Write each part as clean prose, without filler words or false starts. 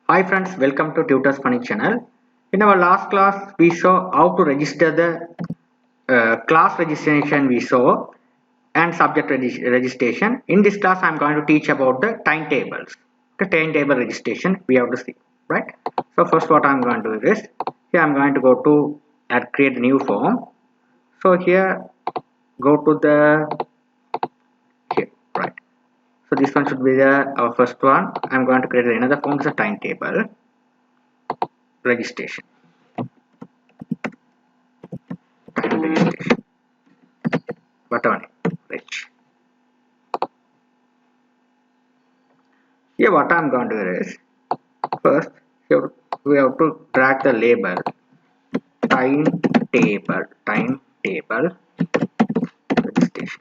Hi friends, welcome to Tutors Funny channel. In our last class, we saw how to register the class registration we saw and subject registration. In this class, I am going to teach about the timetables. The timetable registration we have to see, right? So first what I am going to do is, here I am going to go to and create a new form. So here, go to the, here, right. So this one should be our first one. I am going to create another form, is a timetable registration. Time registration button rich. Here what I'm going to do is, first here we have to drag the label timetable registration.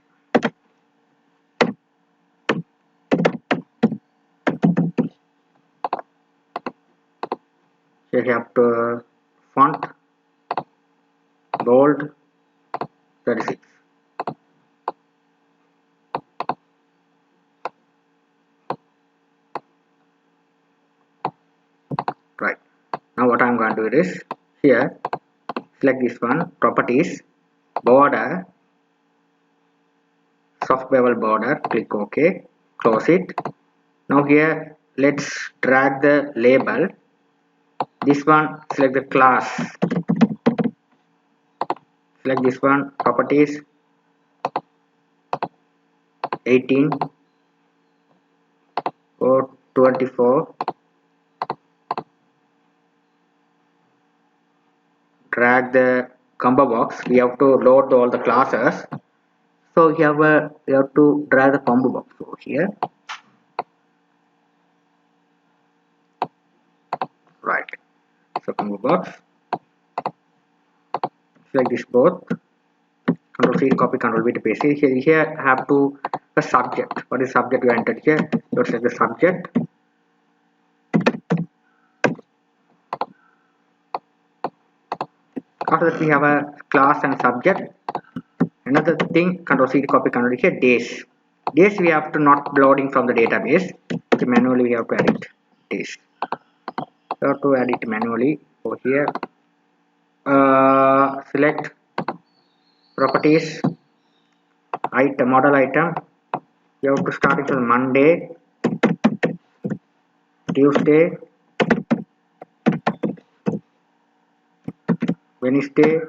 Here you have to font bold 36. Right. Now what I'm going to do is, here select this one, properties, border, soft bevel border, click OK, close it. Now here let's drag the label. This one, select the class, select this one, properties, 18 or 24, drag the combo box. We have to load all the classes, so here we have to drag the combo box over here, right. So combo box, select this both, Control C, copy, Control V to paste. Here have to the subject. What is subject we entered here? Let's select the subject. After that we have a class and subject. Another thing, Control C, copy, Control V here, days. Days we have to not loading from the database. So manually we have to edit days. We have to edit manually over here. Select properties, item, model item. You have to start it on Monday, Tuesday, Wednesday,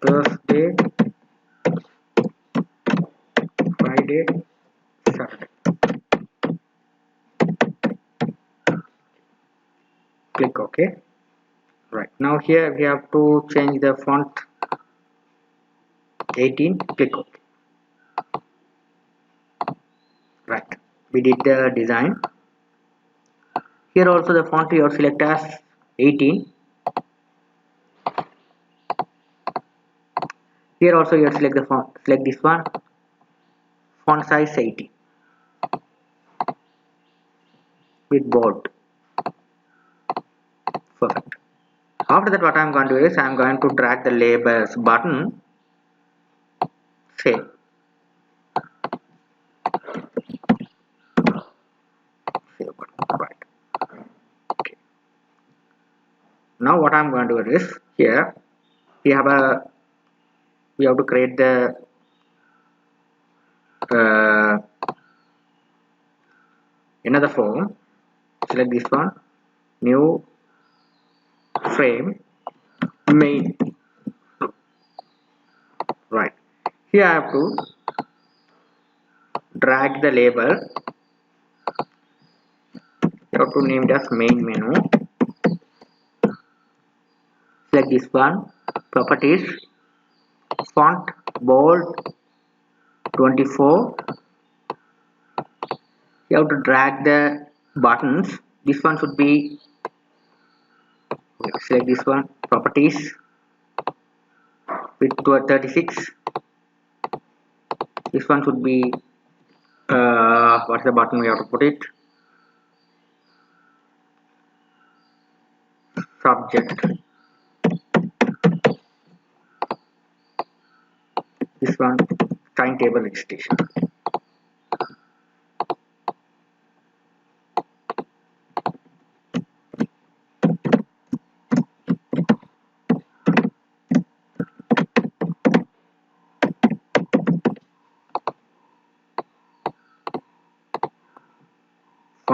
Thursday, Friday, Saturday. Click OK. Right. Now here we have to change the font 18. Click OK. Right. We did the design. Here also the font you have to select as 18. Here also you have to select the font. Select this one. Font size 80 with bold. Perfect. After that what I am going to do is I am going to drag the labels button, save. Save button. Right. Okay. Now what I am going to do is, here we have to create the another form. Select this one, new frame, main. Right. Here I have to drag the label. You have to name it as main menu. Select this one, properties, font bold 24. You have to drag the buttons. This one should be, select this one, properties with 36. This one should be, what's the button we have to put it? Subject. This one, timetable registration.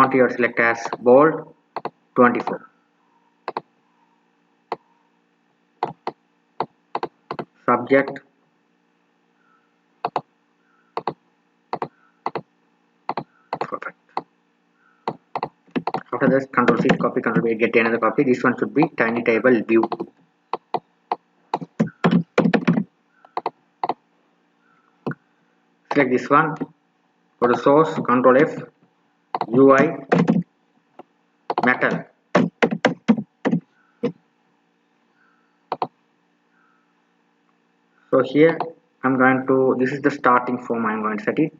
font here select as bold 24. Subject perfect. After this, Control C copy, Control V, get another copy. This one should be tiny table view. Select this one. Go to source, Control F, UI, metal. So here I'm going to, this is the starting form, I'm going to set it.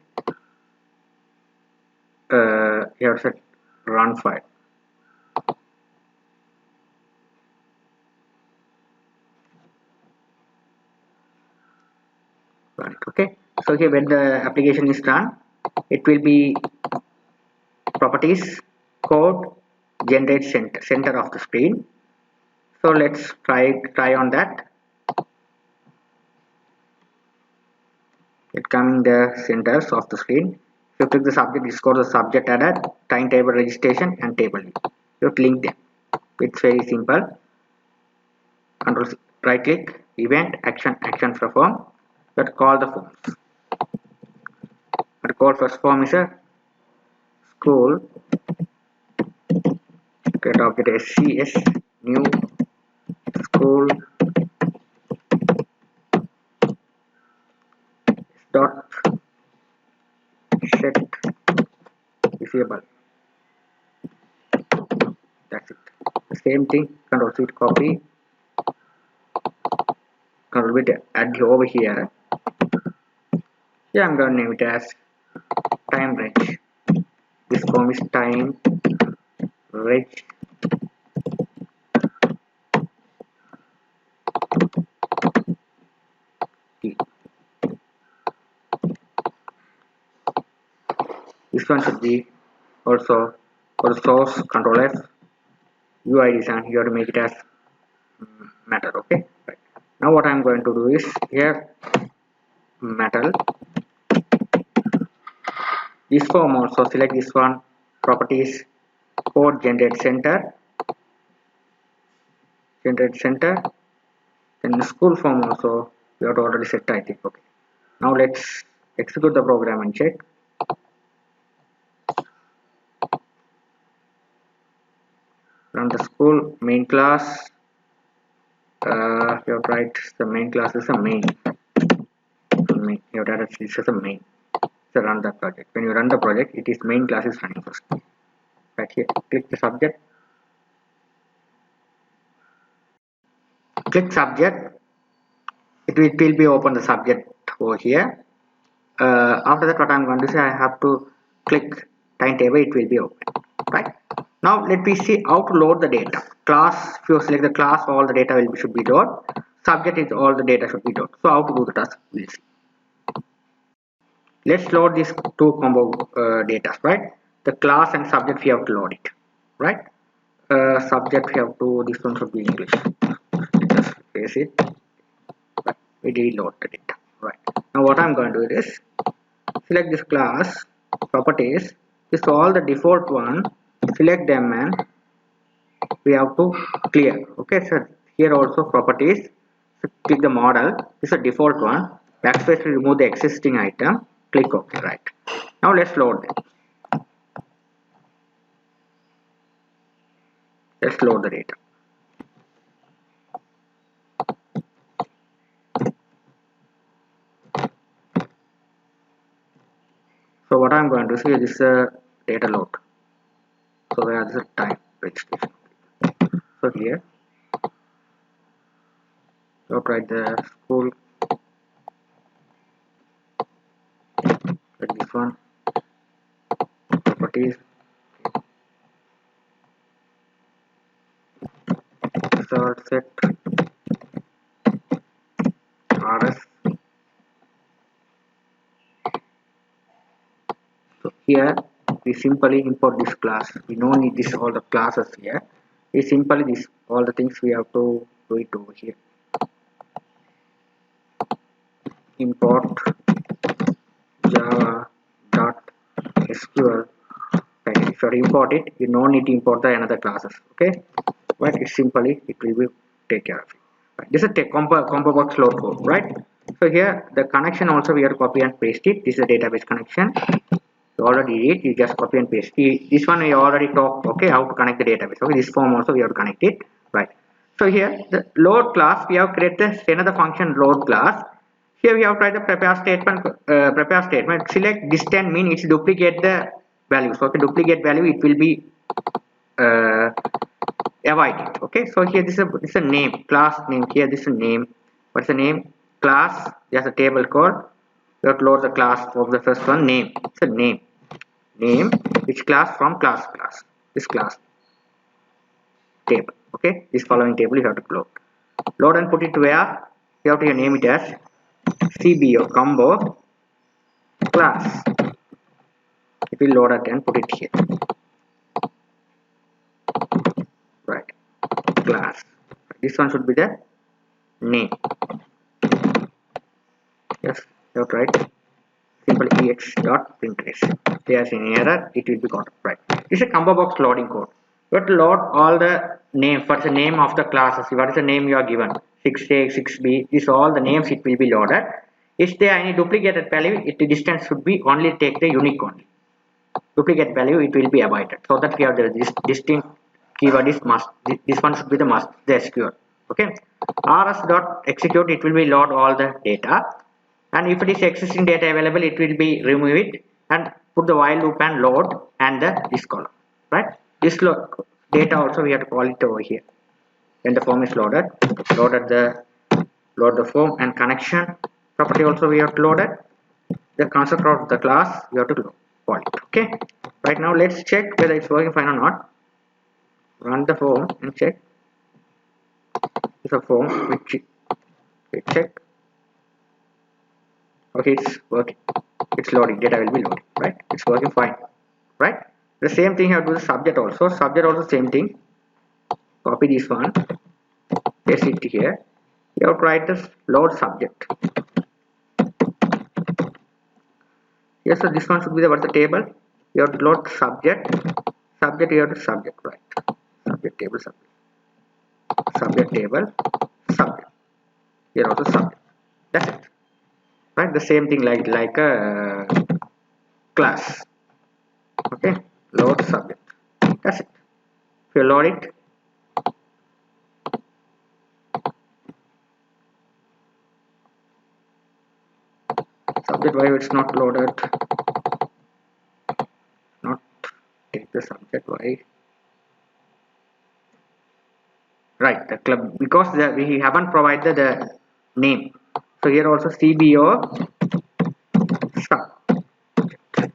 Here set run file. Right, okay. So here when the application is run, it will be properties, code, generate center of the screen. So let's try on that. It comes in the centers of the screen. If you click the subject, it's called the subject added, timetable registration and table view. You link them. It's very simple. Control right click, event, action perform. But call the forms. But call first form is a school. Get object SCS new school dot set disable. That's it. The same thing. Control C copy. Control V add over here. Yeah, I'm gonna name it as time range. This form is time range. This one should be also for the source. Control F, UI design. You have to make it as metal. Okay. Right. Now what I'm going to do is here metal. This form also select this one. Properties, code, generate center. Generate center. Then the school form also you have to already set. I think. Okay. Now let's execute the program and check. Run the school main class. You have to write the main class is a main. You have to write this as a main. So run the project. When you run the project, it is main class is running first. Right here, click the subject. Click subject. It will be open the subject over here. After that, what I'm going to say, I have to click timetable. It will be open. Right. Now let me see how to load the data. Class. If you select the class, all the data should be loaded. Subject is all the data should be loaded. So how to do the task? We'll see. Let's load these two combo data, right? The class and subject we have to load it, right? Subject we have to, this one should be English. Just face it, but we did load the data, right? Now what I'm going to do is select this class properties. This is all the default one. Select them and we have to clear. Okay, so here also properties. So click the model. This is a default one. Backspace to remove the existing item. Click OK. Right. Now let's load them. Let's load the data. So what I'm going to see is a data load. So where is the time registration? So here, so write the school. Like this one. Properties. Result set rs. So here we simply import this class. We don't need this all the classes here. We simply this all the things we have to do it over here. Import java.sql package. sorry, import it. You don't need to import the another classes. Okay, but it simply it will be take care of it. Right. This is a combo box load code, right? So here the connection also we have to copy and paste it. This is a database connection. You already did, you just copy and paste. This one we already talked, okay, how to connect the database. Okay, this form also we have to connect it, right? So here the load class, we have created another function load class. Here we have tried the prepare statement. Select distant mean it's duplicate the value. So okay, duplicate value it will be avoided. Okay, so here this is a name, class name. Here this is a name. What's the name? Class. There's a table code. You have to load the class of the first one. Name. It's a name which class from class this class table. Okay, this following table you have to load and put it where you have to name it as CBO combo class. It will load it and put it here, right? Class. This one should be the name. Yes, you have to write simple ex dot println. There's an error, it will be got right. This is a combo box loading code. You have to load all the name. What's the name of the classes? What is the name you are given? 6A, 6B. These all the names it will be loaded. If there are any duplicated value, the distance should be only take the unique only. Duplicate value it will be avoided. So that we have this distinct keyword is must. This one should be the must. The SQL. Okay. rs dot execute it will be load all the data. And if it is existing data available, it will be remove it and put the while loop and load and this column, right? This data also we have to call it over here. When the form is load the form and connection property also we have to load it. The constructor of the class we have to call it. Okay. Right now let's check whether it's working fine or not. Run the form and check. It's a form which check. Okay, it's working, it's loading, data will be loading, right? It's working fine, right? The same thing you have to do the subject also same thing. Copy this one, paste it here. You have to write this load subject here. So this one should be the what's the table. You have to load subject you have to subject, right? Subject table subject table subject, here also subject. That's it, right? The same thing like a class. Okay, load subject. That's it. If you load it, subject, why it's not loaded? Not take the subject, why? Right, the club, because we haven't provided the name. So here also CBO subject.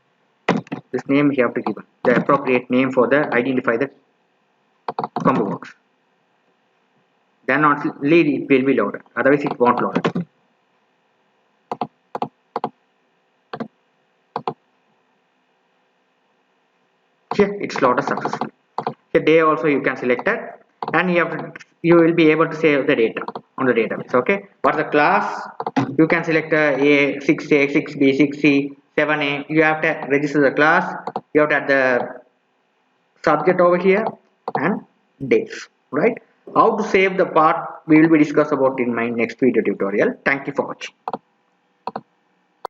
This name we have to give the appropriate name for the identify the combo box. Then only it will be loaded. Otherwise it won't load it. Here it's loaded successfully. Here day also you can select it, and you will be able to save the data on the database. Okay. For the class, you can select A, 6A, 6B, 6C, 7A. You have to register the class. You have to add the subject over here and dates. Right. How to save the part we will be discuss about in my next video tutorial. Thank you for watching.